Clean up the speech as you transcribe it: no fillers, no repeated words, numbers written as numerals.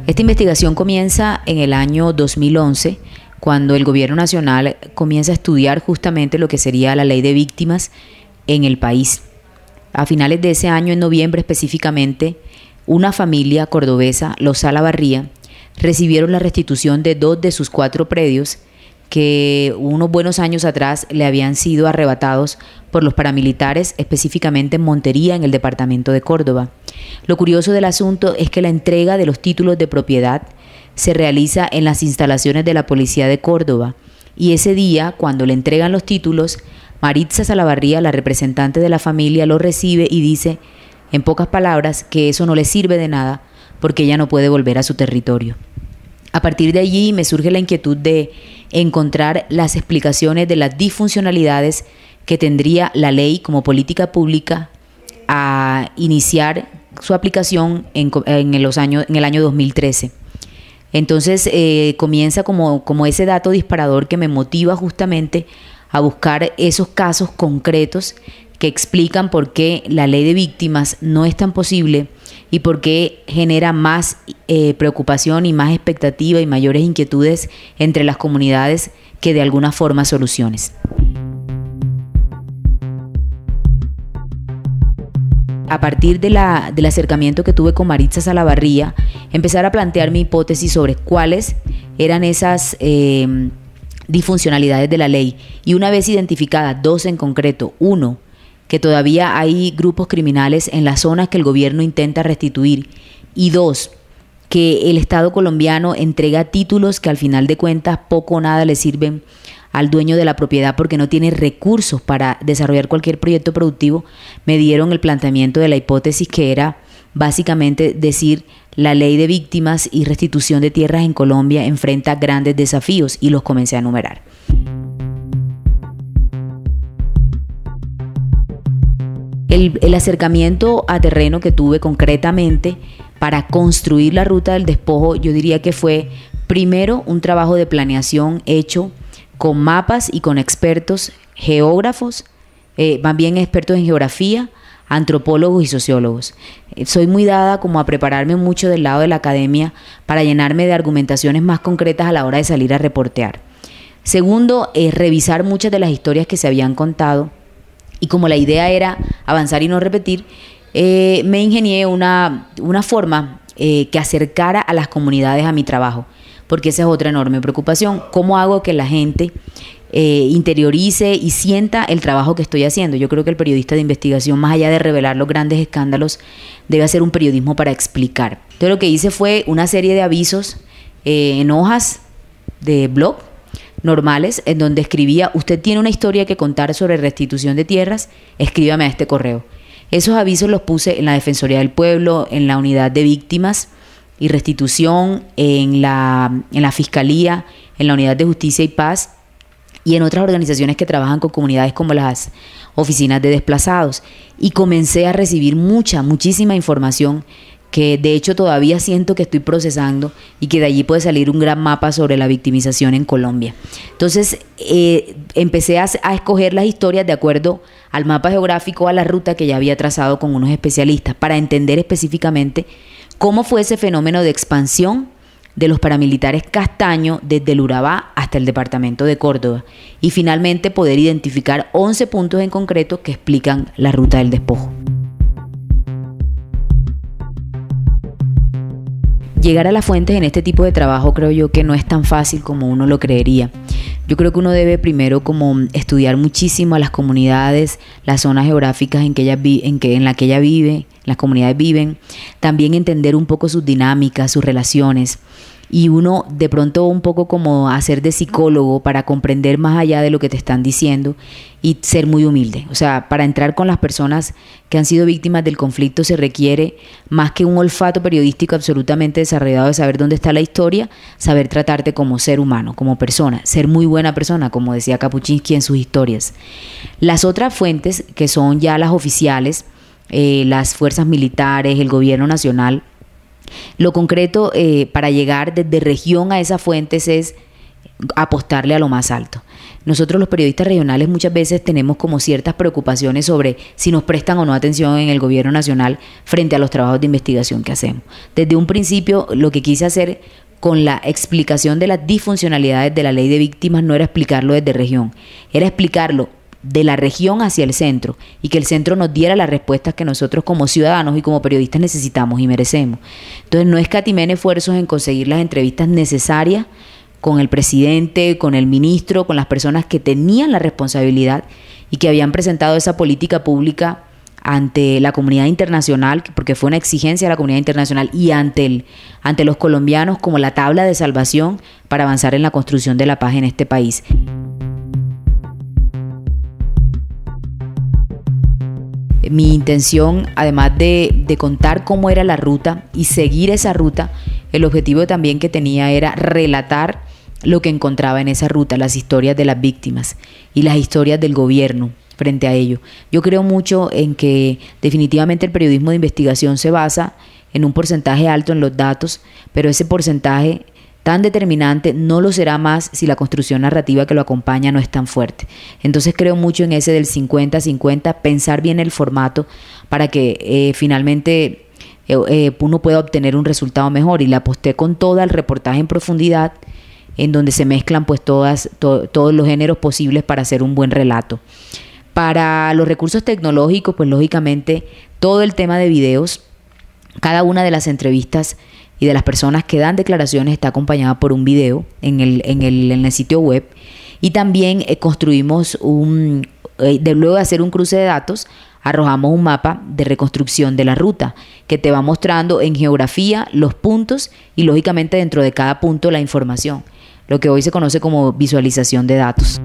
Esta investigación comienza en el año 2011, cuando el gobierno nacional comienza a estudiar justamente lo que sería la ley de víctimas en el país. A finales de ese año, en noviembre específicamente, una familia cordobesa, los Salavarría, recibieron la restitución de 2 de sus 4 predios que unos buenos años atrás le habían sido arrebatados por los paramilitares, específicamente en Montería, en el departamento de Córdoba. Lo curioso del asunto es que la entrega de los títulos de propiedad se realiza en las instalaciones de la Policía de Córdoba, y ese día, cuando le entregan los títulos, Maritza Salavarría, la representante de la familia, lo recibe y dice, en pocas palabras, que eso no le sirve de nada porque ella no puede volver a su territorio. A partir de allí me surge la inquietud de encontrar las explicaciones de las disfuncionalidades que tendría la ley como política pública a iniciar su aplicación en el año 2013. Entonces comienza como ese dato disparador que me motiva justamente a buscar esos casos concretos que explican por qué la ley de víctimas no es tan posible y por qué genera más preocupación y más expectativa y mayores inquietudes entre las comunidades que de alguna forma soluciones. A partir del acercamiento que tuve con Maritza Salavarría, empezar a plantear mi hipótesis sobre cuáles eran esas disfuncionalidades de la ley. Y una vez identificadas 2 en concreto, 1, que todavía hay grupos criminales en las zonas que el gobierno intenta restituir, y 2, que el Estado colombiano entrega títulos que al final de cuentas poco o nada le sirven al dueño de la propiedad porque no tiene recursos para desarrollar cualquier proyecto productivo, me dieron el planteamiento de la hipótesis que era básicamente decir la ley de víctimas y restitución de tierras en Colombia enfrenta grandes desafíos, y los comencé a enumerar. El acercamiento a terreno que tuve concretamente para construir la ruta del despojo, yo diría que fue primero un trabajo de planeación hecho con mapas y con expertos geógrafos, más bien expertos en geografía, antropólogos y sociólogos. Soy muy dada como a prepararme mucho del lado de la academia para llenarme de argumentaciones más concretas a la hora de salir a reportear. Segundo, revisar muchas de las historias que se habían contado, y como la idea era avanzar y no repetir, me ingenié una forma que acercara a las comunidades a mi trabajo, porque esa es otra enorme preocupación. ¿Cómo hago que la gente interiorice y sienta el trabajo que estoy haciendo? Yo creo que el periodista de investigación, más allá de revelar los grandes escándalos, debe hacer un periodismo para explicar. Entonces lo que hice fue una serie de avisos en hojas de blog normales, en donde escribía: usted tiene una historia que contar sobre restitución de tierras, escríbame a este correo. Esos avisos los puse en la Defensoría del Pueblo, en la Unidad de Víctimas y Restitución, en la Fiscalía, en la Unidad de Justicia y Paz y en otras organizaciones que trabajan con comunidades como las oficinas de desplazados. Y comencé a recibir muchísima información que de hecho todavía siento que estoy procesando, y que de allí puede salir un gran mapa sobre la victimización en Colombia. Entonces empecé a escoger las historias de acuerdo al mapa geográfico, a la ruta que ya había trazado con unos especialistas, para entender específicamente cómo fue ese fenómeno de expansión de los paramilitares Castaño desde el Urabá hasta el departamento de Córdoba, y finalmente poder identificar 11 puntos en concreto que explican la ruta del despojo. Llegar a las fuentes en este tipo de trabajo creo yo que no es tan fácil como uno lo creería. Yo creo que uno debe primero como estudiar muchísimo a las comunidades, las zonas geográficas en la que ella vive, las comunidades viven, también entender un poco sus dinámicas, sus relaciones, y uno de pronto un poco como hacer de psicólogo para comprender más allá de lo que te están diciendo y ser muy humilde. O sea, para entrar con las personas que han sido víctimas del conflicto se requiere más que un olfato periodístico absolutamente desarrollado de saber dónde está la historia, saber tratarte como ser humano, como persona, ser muy buena persona, como decía Kapuscinski en sus historias. Las otras fuentes, que son ya las oficiales, las fuerzas militares, el gobierno nacional, lo concreto para llegar desde región a esas fuentes es apostarle a lo más alto. nosotros los periodistas regionales muchas veces tenemos como ciertas preocupaciones sobre si nos prestan o no atención en el gobierno nacional frente a los trabajos de investigación que hacemos. Desde un principio lo que quise hacer con la explicación de las disfuncionalidades de la ley de víctimas no era explicarlo desde región, era explicarlo de la región hacia el centro y que el centro nos diera las respuestas que nosotros como ciudadanos y como periodistas necesitamos y merecemos. Entonces no escatimé en esfuerzos en conseguir las entrevistas necesarias con el presidente, con el ministro, con las personas que tenían la responsabilidad y que habían presentado esa política pública ante la comunidad internacional, porque fue una exigencia de la comunidad internacional, y ante los colombianos como la tabla de salvación para avanzar en la construcción de la paz en este país. Mi intención, además de contar cómo era la ruta y seguir esa ruta, el objetivo también que tenía era relatar lo que encontraba en esa ruta, las historias de las víctimas y las historias del gobierno frente a ello. Yo creo mucho en que definitivamente el periodismo de investigación se basa en un porcentaje alto en los datos, pero ese porcentaje tan determinante no lo será más si la construcción narrativa que lo acompaña no es tan fuerte. Entonces creo mucho en ese del 50-50, pensar bien el formato para que finalmente uno pueda obtener un resultado mejor, y le aposté con todo el reportaje en profundidad, en donde se mezclan pues todos los géneros posibles para hacer un buen relato. Para los recursos tecnológicos, pues lógicamente todo el tema de videos, cada una de las entrevistas y de las personas que dan declaraciones está acompañada por un video en el sitio web, y también construimos luego de hacer un cruce de datos, arrojamos un mapa de reconstrucción de la ruta que te va mostrando en geografía los puntos y lógicamente dentro de cada punto la información, lo que hoy se conoce como visualización de datos.